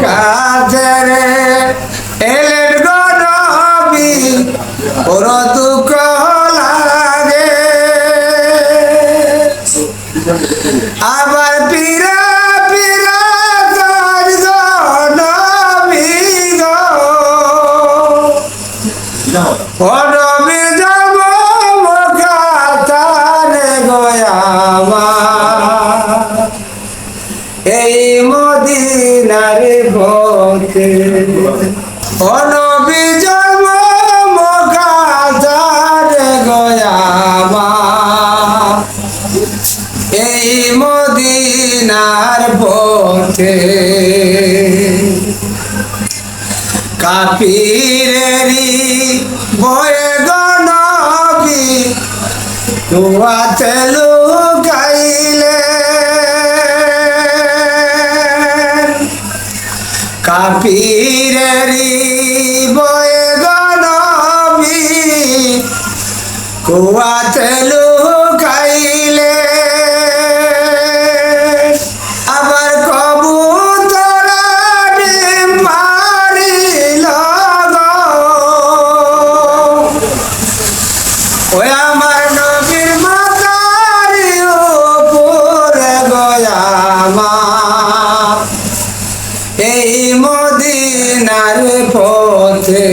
কাজরে এলেন গো নবী ওর দুঃখ লাগে আবার পিরা পিরা তার গো নবী গো ও নবী যাব কাতারে গয়ামা এই মদিনার পথে ও নবী জন্ম কাতারে গয়ামা এই মদিনার পথে কাফিরেরি ভয়ে গো নবী কুয়াতে লুকাইলে কাফিরেরি ভয়ে গো নবী কুয়াতে লুকাইলে আবার কবুতরা ডিম পাড়িল গো ওই আমার নবীর মাথারি উপরে গয়ামা এই মদিনার পথে